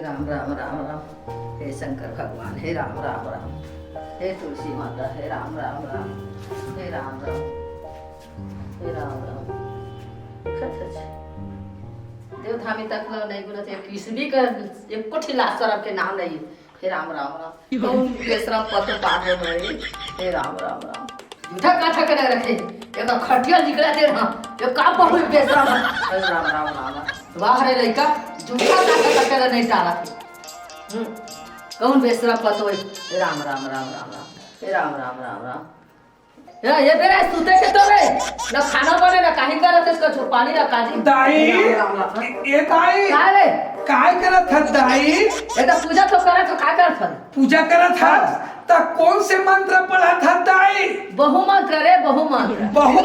राम राम राम राम। हे शंकर भगवान, हे राम राम राम। हे तुलसी माता, हे राम राम राम। हे राम राम, हे राम राम। देवधामी तक लो नहीं बोला थे किसी का एक कोठी लाशर के नाम नहीं। हे राम राम राम। कौन बेसरा पत्थर पार हो रहे। हे राम राम राम। झूठा काठा के रखे एक खटिया निकला दे रहा ये का बहुत बेसरा। हे राम राम राम। वाह रे लइका झूठा काठा के नहीं डाला। कौन बेसरा पतो है। हे राम राम राम राम राम। हे राम राम राम राम। ये बेरा सुते के तो रे ना खाना बने ना काहे करत इसका पानी ना काजी दाई ये दाई काय रे काय करत है दाई। ये तो पूजा तो करत तो का करत है पूजा करत है तो कौन से मंत्र पढ़ा था दाई। बहु मंत्र रे बहु मंत्र। बहु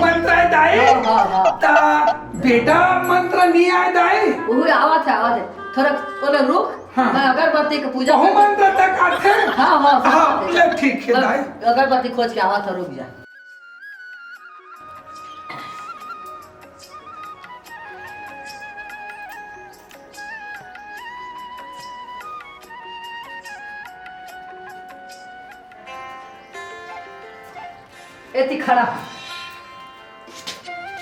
मंत्र है दाई। ता बेटा मंत्र नहीं आए दाई। वो आवाज है थोड़ा बोले रुक। हाँ। मैं अगरबत्ती की पूजा बहु मंत्र तक आते। हाँ ले ठीक है दाई। अगरबत्ती खोज के आवा था रुक जा। एती खड़ा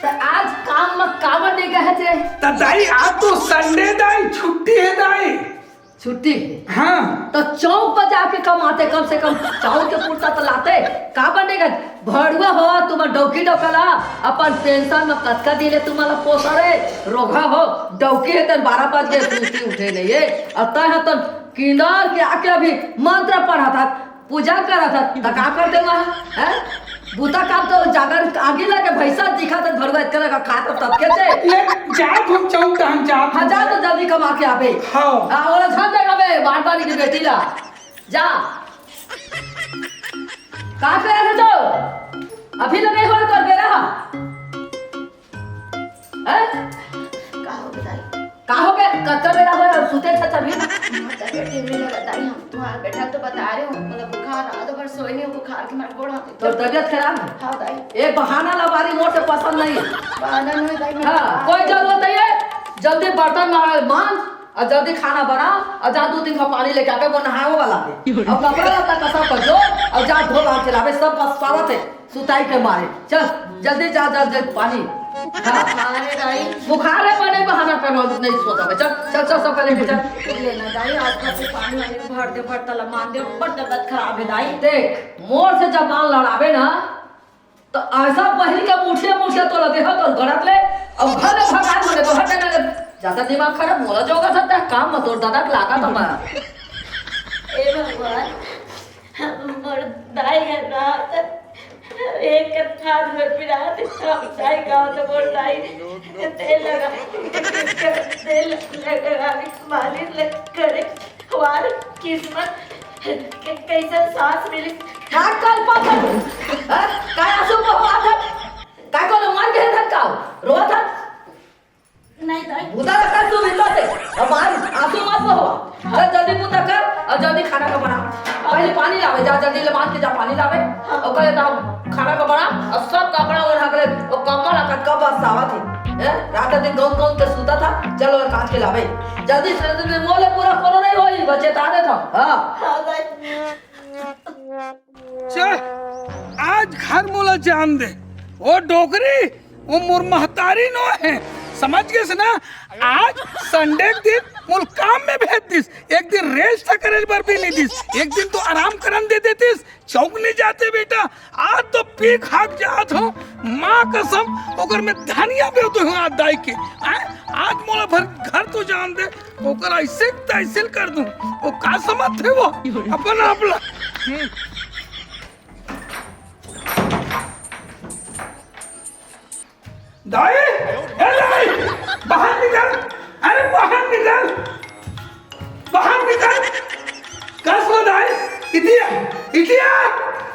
तो आज काम में कावर नहीं गए थे। ता दाई आज तो संडे दाई छुट्टी है दाई। छुट्टी है हाँ तो चौक पर जाके कमाते कम से कम चावल के पूर्ता तो लाते का बनेगा। भड़ुआ हो तुम डौकी डौकला अपन पेंशन में कतका दिले तुम्हारा पोसरे रोगा हो डौकी है तन 12 बज गए सुस्ती उठे नहीं है और तय है तन किनार के आके अभी मंत्र पढ़ा था पूजा करा था तो का कर देगा है बूता काम तो जागर आगे लगे भैंसा दिखा तो भड़ुआ इतना का खा तो तब के से जा घूम चौक हम जा हजार तो जल्दी कमा के आवे। हाँ और झन देगा बे बारबारी की बेटी ला जा का पे रहे तो अभी तो नहीं हो कर दे रहा हैं का हो गए कत्तर बेरा हो सुते थे तभी बेटे मेरे बताई हम तुम्हारा बेटा तो बता रहे हो मतलब बुखार रात भर सोई नहीं बुखार के मारे गोड़ा तो तबीयत खराब है। हाँ दाई ये बहाना लबारी मोर से पसंद नहीं है। बहाना नहीं दाई हाँ कोई जरूरत नहीं है जल्दी बर्तन मांज और जल्दी खाना बना और जा 2 दिन का पानी लेके आके वो नहाओ वाला दे और कपड़ा लता कसा पर जो और जा धो ला चलावे सब पछतावत है सुताई के मारे चल जल्दी जा जल्दी पानी। हाँ अरे दाई बुखार है बने बहाना करवा नहीं सोचा मैं चल चल चल सब लेके चल लेना दाई आज का से पानी वाले भर दे तला मान दे बड़ तबीयत खराब है दाई। देख मोर से जब मान लड़ावे ना तो ऐसा पहली का मुठिया तो लगे हो तो गड़त ले और घर में भगा बोले तो हटने लगे ज्यादा दिमाग खराब मोला जोगा था काम मत और दादा लागा तो मैं ए भगवान हमर दाई है ना एक कथा में पिरात सब दाई का तो बोल दाई तेल लगा मालिश लग करे हमार किस्मत कैसा सांस मिली का कल पाकर काय आंसू बहवा था काय को मार के धक्का रोआ था नहीं दाई बुदा का तू मिलता से अब मार आंसू मत बहवा जल्दी बुदा कर और जल्दी खाना का बना पहले पानी लावे जा जल्दी ले मान के जा पानी लावे और कहे ना खाना का बना और सब कपड़ा और हगले और कमल का कब सावा थी हैं रात दिन गांव गांव के सूता था चलो और काट के लावे जल्दी से मोले पूरा कोनो नहीं होई बचे ताने था। हां हाँ दाई चल आज घर मोला जान दे वो डोगरी वो मोर महतारी नो है समझ गए से ना। आज संडे के दिन मोल काम में भेज दिस एक दिन रेस्ट करे पर भी नहीं दिस एक दिन तो आराम करन दे देतिस चौक नहीं जाते बेटा आज तो पी खाक जात हो माँ कसम ओकर में धनिया बे तो आज दाई के आज मोला भर घर तो जान दे ओकर ऐसे तैसिल कर दूं वो का समझ थे वो अपन आपला दाई ए दाई बाहर निकल अरे बाहर निकल कस हो दाई इतिया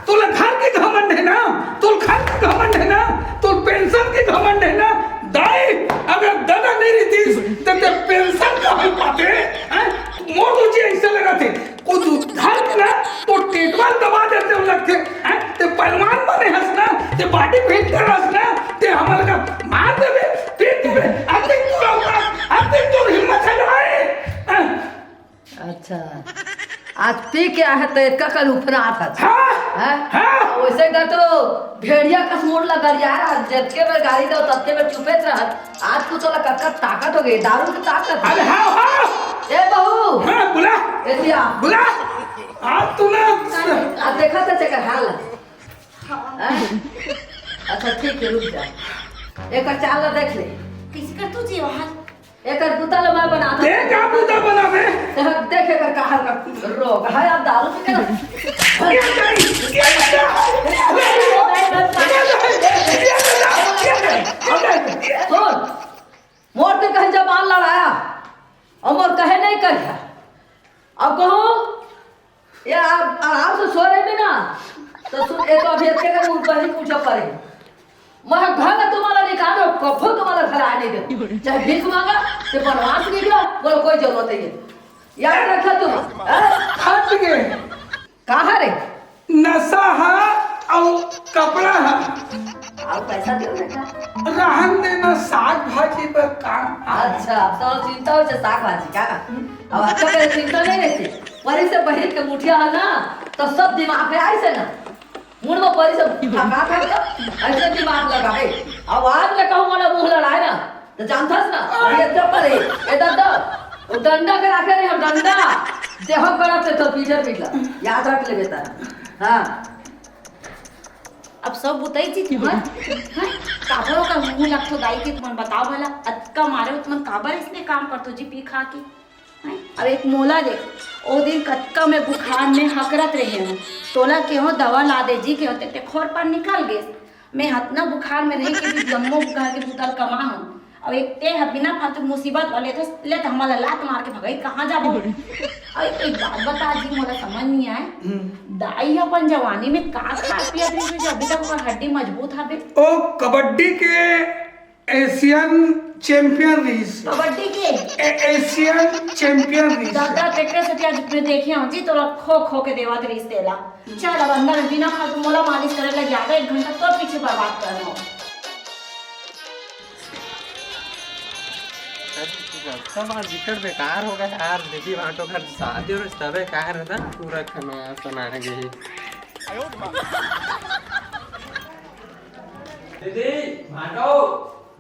तुला घर की घमंड है ना तुल घर की घमंड है ना तुल पेंशन की घमंड है ना दाई अगर दादा नहीं रहती तो ते पेंशन का हम पाते हैं मोर मुझे ऐसे लगा थे कुछ घर के ना तो टेटवाल दबा देते हो लगते हैं ते पहलवान बने हंसना ते बाटी फेंक कर हंसना ते हमारे का मार देवे पीट देवे अब तक तू हिम्मत है पी के आया तो इसका कल उफना था हाँ हाँ वैसे कर तो भेड़िया का मोड़ लगा यार जबके में गाड़ी दो तबके में चुपे रह आज को तो लगा ताकत हो गई दारू की ताकत अरे हाँ हाँ ए बहू हाँ बुला एतिया बुला आज तू ना आ देखा था चकर हाल हैं? अच्छा ठीक है रुक जा एक चाल देख ले किसका तू जी वहां एक पुतल मैं बना था देख आप उधर बनावे देख एक कहा का रोग है अब दारू पी के सुन मोर के कहीं जबान लड़ाया अमर कहे नहीं कर अब कहो ये आप आराम से सो रहे भी ना तो सुन एक अभी अच्छे का ऊपर ही पूछो पड़े मैं घर तुम्हारा निकालो कभो तुम्हारा घर आने दे चाहे भीख मांगा तो बनवास निकला बोलो कोई जरूरत नहीं है याद रखा तुम हट गए कहाँ रे नशा है और कपड़ा है आप पैसा दो बेटा रहन देना साग भाजी पर काम अच्छा अब तो चिंता हो साग भाजी का अब अच्छा करे चिंता नहीं रहती परी से बहिर के मुठिया है ना तो सब दिमाग में आई से ना मुंह में परी से थका थका ऐसे दिमाग लगा है अब आज मैं कहूँ वाला मुंह लड़ाए ना तो जानता ना ये तो परे ये दादा वो डंडा के रखे रहे हम डंडा देह करा से तो पीछे पिछला याद रख ले बेटा हाँ अब सब बताई थी तुम काबरों का मुंह लग तो दाई के तुम बताओ भला अतका मारे तुम काबर इसने काम करतो जी पी खा के अब एक मोला देख ओ दिन कतका में बुखार में हकरत रहे हूँ तोला के हो दवा ला दे जी के होते ते खोर पर निकाल गए मैं हतना बुखार में रही के भी जम्मो बुखार के पुतल कमा हूँ अब एक ते बिना फालतू मुसीबत वाले थे ले तो हमारा लात मार के भगाई कहाँ जाबो अब एक बात बता जी मोला समझ नहीं आए दाई अपन जवानी में का खा पिया रही जो अभी तक ओकर हड्डी मजबूत हबे ओ कबड्डी के एशियन चैंपियन रहीस कबड्डी के एशियन चैंपियन रहीस दादा ट्रैक्टर से आज मैं देखे हूं जी तो खो खो के देवा रहीस देला चल अब अंदर बिना फालतू मोला मालिश करे लग ज्यादा 1 घंटा तो पीछे बर्बाद कर रहा हूं समाज जिकड़ बेकार हो गया यार दीदी भाटो घर शादी और तबे कार है ना पूरा खाना सुना गई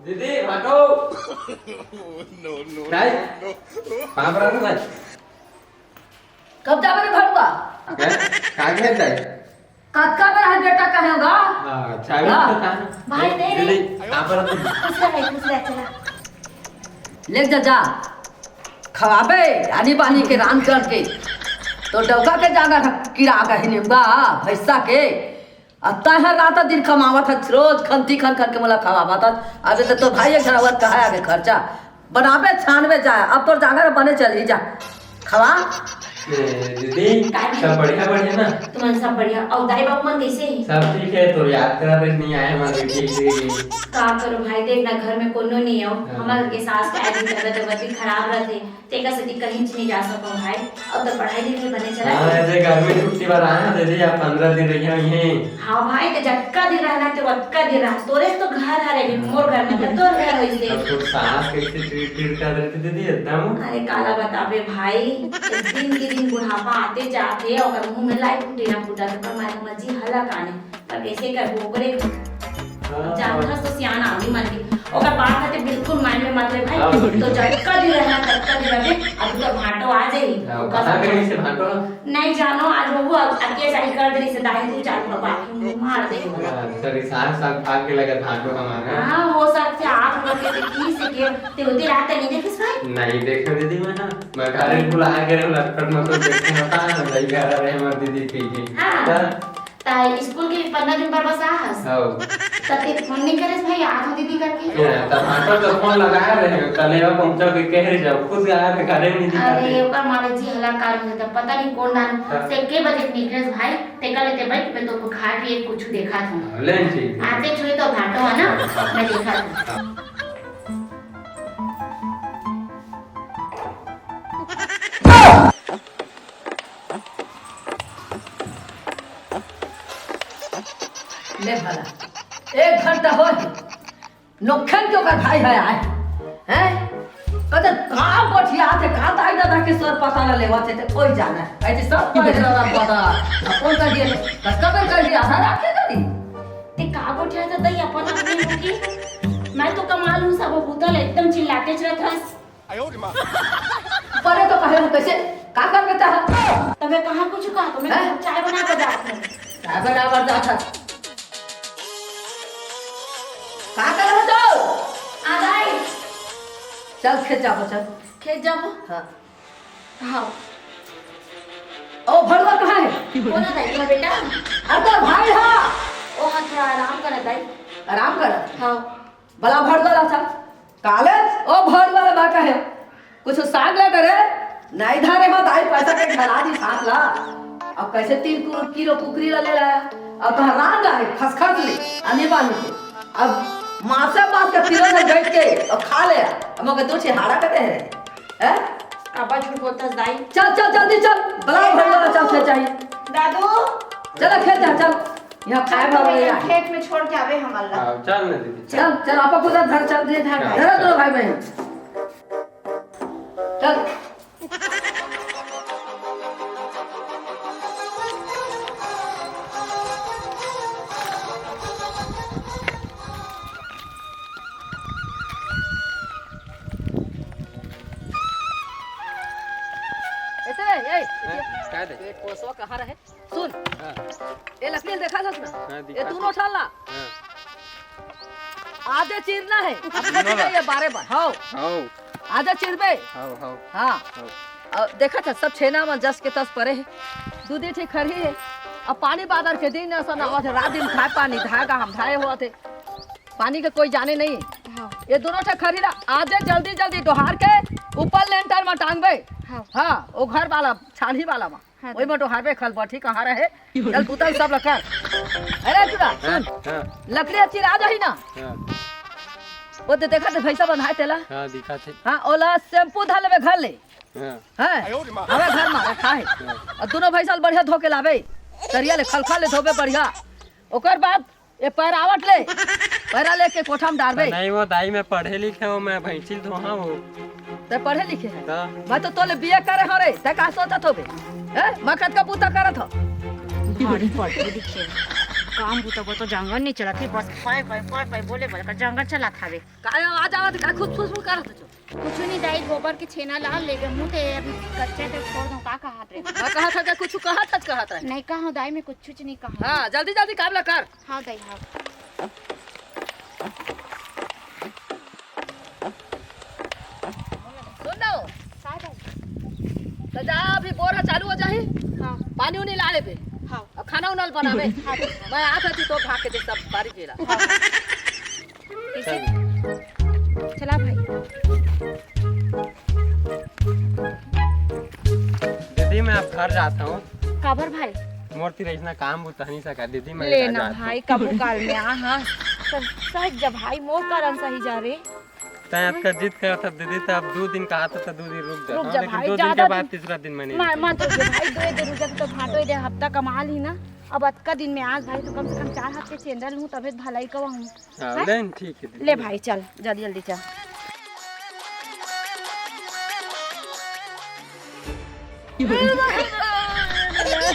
दीदी भाटो नो नो नहीं कहां पर है भाई कब जावे रे भटुआ कहां गए जाए कतका में है बेटा कहे होगा हां चाबी तो था भाई नहीं रे दीदी कहां पर कुछ रह चला ले जा खवाबे आनी बानी के रान कर के तो डौका के जागा कीड़ा का हिनेगा भैंसा के अत्ता है रात दिन कमावत है रोज खंती खन खन के मला खवावत है अबे तो भाई एक घरवत कहा आगे खर्चा बनावे छानवे जाए अब तो जागर बने चली जा खवा दीदी सब बढ़िया ना तुम्हारे सब बढ़िया और दाई बाबू मन कैसे है सब ठीक है तो याद करा रहे नहीं आए हमारे ठीक का करो भाई देख ना घर में कोनो नहीं हो हमारे के सास का आदमी तबियत भी खराब रहते तेका से कहीं नहीं जा सको भाई अब तो पढ़ाई लिखाई बने चला हां ऐसे घर में छुट्टी पर आया दीदी आप 15 दिन रही हैं यहीं हां भाई ते झटका दिन रहना ते वटका दिन रहा तोरे तो घर हरे भी मोर घर में तो घर होई दे अब तो सास कैसे ट्रीट कर रही थी दीदी एकदम अरे काला बताबे भाई दिन की दिन बुढ़ापा आते जाते और मुंह में लाइट फूटे ना फूटा तो पर मारे मजी हलक आने पर कैसे कर ओकरे जानता तो सियान आदमी मन के ओकर बात खाते बिल्कुल माइंड में मत ले भाई तो झटका दी रहना झटका दी रहे अब तो भाटो आ जाई कहां गई से भाटो नहीं जानो आज बहू अकेले जाई कर दे से दाई तू चाल बाबा मार दे सॉरी सास साग खा के लगा भाटो हमारा हां हो सकते आप लोग के की से के ते उदी रात नहीं देखिस भाई नहीं देखो दीदी मैं ना मैं घर बुला के लटपट मत देखने होता है नहीं घर रहे हमारी दीदी पीछे हां ताई स्कूल के 15 दिन पर बस आहस हां तते फोन नहीं करेस भाई आज दीदी करके तब भाटो तो फोन लगा रहे कल ये पहुंचा के कह रहे जाओ खुद आया के घरे नहीं दिखा अरे ओकर मारे जी हला कार में तो पता नहीं कौन डाल से के बजे निकलेस भाई ते कल ते बैठ मैं तो खा के कुछ देखा था लेन ठीक आते छुई तो भाटो है ना मैं देखा था ले भला 1 घंटा हो नोखन के ओकर भाई है आए हैं कदे का बढ़िया थे का दाई दादा के सर पता न लेवा थे तो कोई जाना ऐसे सब पढ़ रहा पता कौन कर दिए कस्का पे कर दिया आधा रात के करी ते का बोटिया था दई अपन अपने होगी मैं तो कमाल हूँ सब भूतल एकदम चिल्लाते रहत हस परे तो कहे हम कैसे का कर बेटा तबे कहाँ कुछ कहा तो मैं हैं? चाय बना के जात हूँ का बराबर जाता का कर रहे हो आदाई चल खेत जाओ चल खेत जाबो हाँ हाँ ओ भड़वा कहाँ है कौन है दाई तुम्हारा बेटा अरे तो भाई हाँ ओ हाथ थोड़ा आराम करे दाई आराम कर हाँ भला भर वाला था कॉलेज ओ भर वाला बाका है कुछ साग ला करे नहीं धारे मत आई पैसा के ढला दी साथ ला अब कैसे 3 किलो कुकरी ला ले लाया अब तो हराम ला है खसखस ले आने वाली को अब मासे मास के पिलो से बैठ के और खा ले अब मगर दो छिहाड़ा करते हैं हैं काबा झूठ बोलता है दाई चल चल जल्दी चल भला भर वाला चल खेत चाहिए दादू चल खेत जा चल यहाँ खाए वाला नहीं है खेत में छोड़ के आवे हम अल्लाह हाँ, चल ना दीदी चल चल आपा पूरा घर चल दे धर दो भाई बहन चल काय दे पेट पोसवा कहाँ रहे सुन हाँ, ये लकड़ी देखा था ना हाँ, दिखा ये था। दोनों ठालना हाँ, आधे चीरना है अब ये 12 बार हाँ हाउ आधे चीरबे हाउ हाउ हाँ हाउ और देखा था सब छेना में जस के तस परे है दूधी ठीक खड़ी है अब पानी बादर के दिन ऐसा ना हुआ थे रात दिन खाए पानी धागा हम धाए हुआ थे पानी का कोई जाने नहीं हाँ ये दोनों ठे खरीदा आधे जल्दी जल्दी डोहार के ऊपर लेंटर में टांगबे हाँ हाँ वो घर वाला छाली वाला में हाँ। वही में डोहारबे खल बैठी कहाँ रहे चल पुतल सब रखा अरे चुरा हाँ, सुन हाँ, लकड़ी चिरा जाही ना हाँ, वो तो देखा थे भैसा बंधाए तेला हाँ, दिखा थे हाँ ओला शैम्पू धा लेबे घर ले हाँ, है हमें घर में रखा है और दोनों भैंसा बढ़िया धो के लावे तरिया ले खलखल ले धोबे बढ़िया ओकर बाद ये पैरावट ले पैरा लेके कोठा में डालबे नहीं वो दाई में पढ़े लिखे हो मैं भैंसी धोहा हूँ ते पढ़े लिखे है तो मैं तो तोले बीए करे हो रे ते का सोचत होबे हैं मखत का पूता करत हो भारी पड़ती दिखे काम बुता तो जंगल नहीं चला थे बस पाए बोले बोले जंगल चला खावे काय आ जावत का खुद फुस करत हो कुछ नहीं दाई गोबर के छेना लाल ले गए मुंह ते अभी कच्चे ते छोड़ दूं का कहा रे मैं कहा था कि कुछ कहा था नहीं कहा दाई में कुछ नहीं कहा हां जल्दी जल्दी काम ला कर हाँ दाई हाँ सुन लो का दाई तो जा अभी बोरा चालू हो जाही हाँ पानी उनी ला लेबे हाँ अब खाना उनल बनावे मैं आता थी तो खा के दे सब बारी केला कैसे चला भाई दीदी मैं अब घर जाता हूँ काबर भाई मोरती रही काम बुता नहीं सका दीदी मैं लेना जाता हूँ। भाई कबू काल में आ हाँ सच जब भाई मोर कारण सही जा रे तै आपका जिद करा था दीदी तो अब 2 दिन कहा था तो 2 दिन रुक रुक जाता जा हूँ, भाई, लेकिन 2 दिन ज्यादा के बाद दिन- तीसरा दिन मैंने मत हो गया भाई 2 दिन रुक तो फाटो दे हफ्ता कमाल ही ना अब अतका दिन में आज भाई तो कम से कम 4 हाथ के चेंदल हूँ तबे भलाई कवा हूँ हाँ, लेकिन ठीक है दीदी। ले भाई चल जल्दी जल्दी चल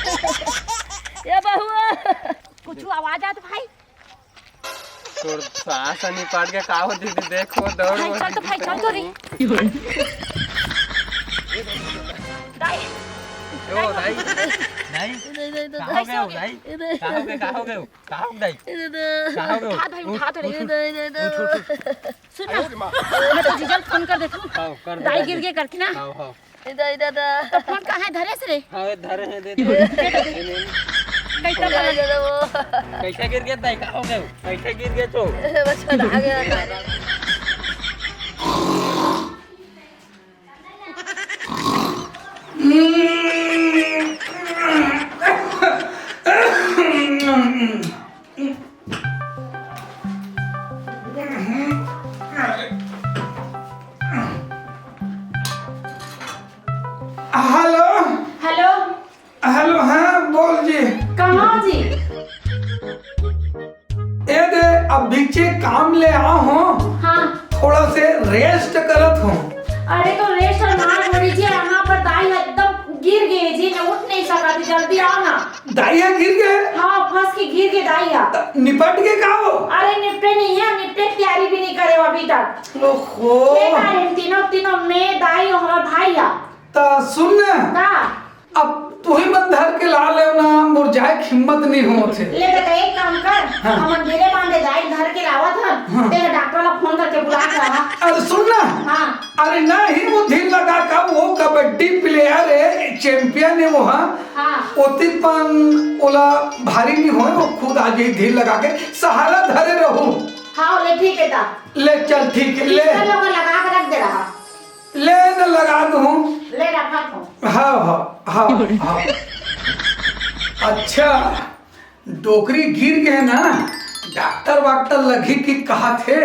ये बहुआ कुछ आवाज आत भाई तो सांस नहीं पड़ गया का हो दीदी देखो दौड़ भाई चल तो भाई चल तो रे दाई ओ दाई दाई कहाँ हो गए हो दाई कहाँ हो गए कहाँ हो गए हो कहाँ हो गए कहाँ हो गए उठा भाई उठा तो रे उठ सुन ना मैं तो जीजल फोन कर देता हूँ हाँ कर दे दाई गिर गए करके ना हाँ हाँ तो फोन कहाँ है धरे से रे हाँ ये धरे हैं दे दे कैसा वाला कैसे गिर गया दाई कहाँ हो गए हो कैसे गिर गए तो बच्चा आ गया हेलो हेलो हेलो हाँ बोल जी कहाँ जी ए दे अब बीचे काम ले आ हूँ हाँ थोड़ा से रेस्ट करत हूँ अरे तो रेस्ट मार हो लीजिए, यहाँ पर दाई एकदम गिर गए जी, मैं उठ नहीं सका थी, जल्दी आओ ना। दाइया गिर गए? हाँ फंस के गिर गए दाइया। निपट के कहा हो? अरे निपटे नहीं है, निपटे की तैयारी भी नहीं करे अभी तक। ओहो ये ना इन तीनों मैं दाई और हमारा भाई आ। ता सुन ना, का अब तू ही मन धर के ला ले ना, मुरझाए हिम्मत नहीं हो थे। ले बेटा एक काम कर, हाँ। हम घेरे बांधे दाई घर के लावा था, हाँ। तेरे डॉक्टर वाला फोन करके बुला के रहा। अरे सुन ना, हाँ अरे ना ही वो धिल लगा का, वो कबड्डी प्लेयर है, चैंपियन है वो। हाँ ओतिपन ओला भारी नहीं हो, वो खुद आज ही धिल लगा के सहारा धरे रहो। हाँ ले ठीक है ता। ले चल ठीक है, ले सब लोग लगा के रख दे रहा। ले न लगा दूं। ले रखा था। हाँ। अच्छा डोकरी गिर गए ना, डॉक्टर वाक्टर लगी कि कहा थे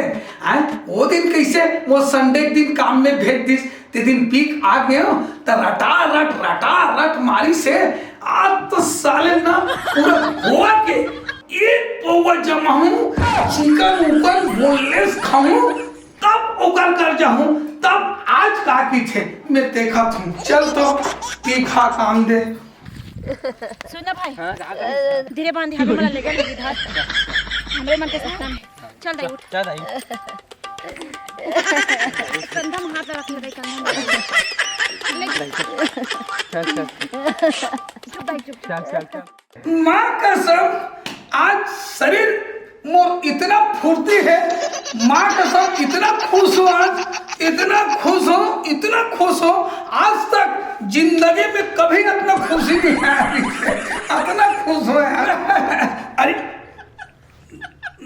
वो दिन कैसे वो संडे के दिन काम में भेज दिस, ते दिन पीक आ गए तो रटा रट मारी से आज तो साले ना पूरा हुआ के एक पौवा जमाऊं, चिकन उकन बोललेस खाऊं, तब उगल कर जाऊं, तब आज का की थे मैं देखा तुम। चल तो तीखा काम दे। सुन ना भाई, धीरे बांध, हमें मला लेकर लगी धार, हमरे मन के सपना में। चल दाई उठ। चल दाई। कंधा में हाथ रख ले दाई, कंधा में। माँ कसम आज शरीर मोर इतना फुर्ती है, माँ कसम इतना खुश हो, आज इतना खुश हो, आज तक जिंदगी में कभी इतना खुशी नहीं आई, इतना खुश हो यार। अरे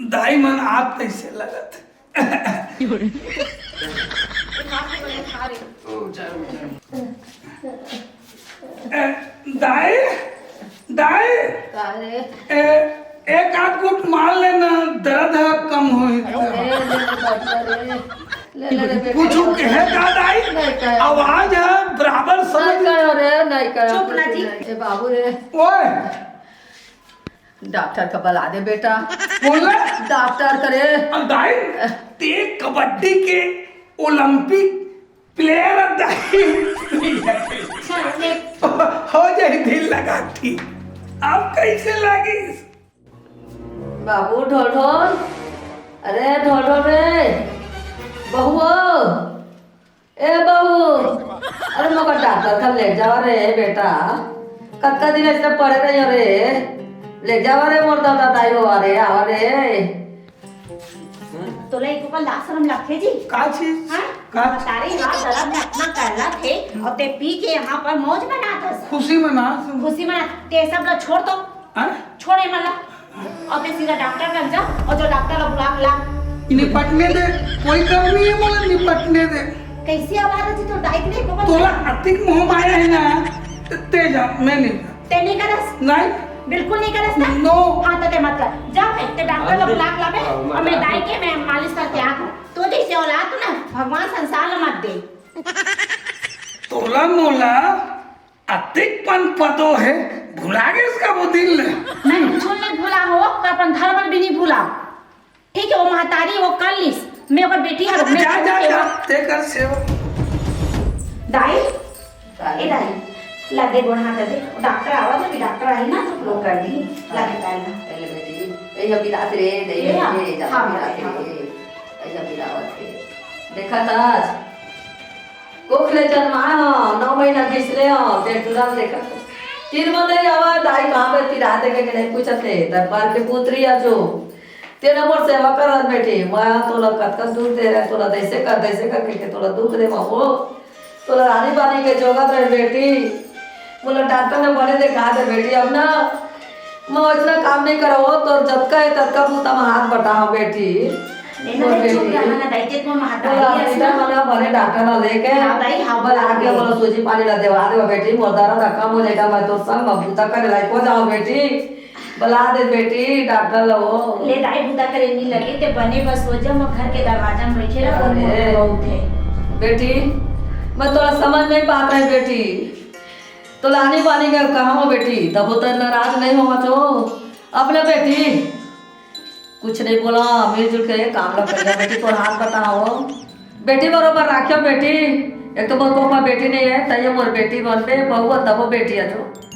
दाई मन आप कैसे लगत? दाई एक आध गुट मार लेना, दर्द है कम हो। पूछू के है दादाई, आवाज है बराबर समझ। नहीं करो चुप ना जी। ए बाबू रे, ओए डॉक्टर का बुला दे बेटा, बोल डॉक्टर करे। दाई ते कबड्डी के ओलंपिक प्लेयर दाई हो जाए ढील लगा थी, अब कैसे लगी? बाबू ढोल, अरे ढोल रे बहू, ए बहू, अरे मगर डॉक्टर का ले जाओ रे बेटा, कत्ता दिन ऐसे पड़े रहे रे, ले जाओ रे मोर दादा दाई हो रे, आवा रे। तो ले को कल आश्रम लगे जी। का चीज? हाँ? का सारी रात दर्द में अपना करला थे और ते पी के यहाँ पर मौज मनाता। खुशी मना? खुशी मना, ते सब लोग छोड़ दो, हाँ? छोड़े मला, और ते सीधा डॉक्टर कर जा, और जो डॉक्टर लोग बुला ला। निपटने दे, कोई कम नहीं है, बोला निपटने दे। कैसी आवाज है तो डाइक नहीं को तोला अतिक मोह माया है ना, तेजा मैं नहीं। ते नहीं करस, नहीं बिल्कुल नहीं करस ना। नो। हाँ तो ते मत कर, जा भाई ते डॉक्टर लोग बुला ला बे, और मैं दाई के मैं मालिश करके आ हूँ। तो जैसे औलाद ना भगवान संसार में मत दे। तोला मोला अतिकपन पदो है, भुला गए इसका वो दिल ने। नहीं बिल्कुल नहीं भूला हो, पर अपन धर्म भी नहीं भूला। ठीक है वो महतारी वो कर लिस, मैं ओकर बेटी हर जा ते कर सेवा। दाई ए दाई लगे गोड़ हाथ दे, डॉक्टर आवा जब डॉक्टर आई ना तो लोग कर दी लगे डालना। पहले बेटी ए जब रात रे दे ये हाँ, ये जब हाँ, रात हाँ। रे ए जब रात रे देखा ताज कोखले जन्मा हो 9 महीना घिसले हो बेटुरा देखा तीन मंदिर आवाज दाई कहां पे फिर आते के नहीं पूछते दरबार के पुत्री आ जो 13 वर्ष सेवा करत बेटी, मैं तोला कतका दूर दे रहा, तोला दैसे कर के तोला दुख दे मामो, तोला रानी बानी के जोगत रहे बेटी, बोला डॉक्टर ने बोले देखा दे बेटी, अब ना मैं इतना काम नहीं करो तो जब का है तब का पूता में हाथ बटाओ बेटी। चुप रहना ना दाई, तेरे को महतारी है ना। बोला भले डॉक्टर ना लेके हाँ दाई, हाँ बोला आके बोला सूजी पानी ला देवा दे बेटी, मोदारा का कम हो जाएगा, मैं तो संग बबूता करे लायक हो जाओ बेटी, बुला दे बेटी डॉक्टर लो। ले दाई बुदा करे नहीं लगे ते बने बस हो जा, मैं घर के दरवाजा में बैठे रहा और बहुत है बेटी, मैं तोरा समझ नहीं पाता है बेटी, तो लानी पानी का कहाँ हो बेटी, तब वो तो नाराज नहीं हो तो अपने बेटी कुछ नहीं बोला, मिलजुल के काम लग कर बेटी, तो हाथ बताओ बेटी बरोबर राखियो बेटी, एक तो मोर को बेटी नहीं है तय मोर बेटी बनबे बहुआ तब बेटी है तो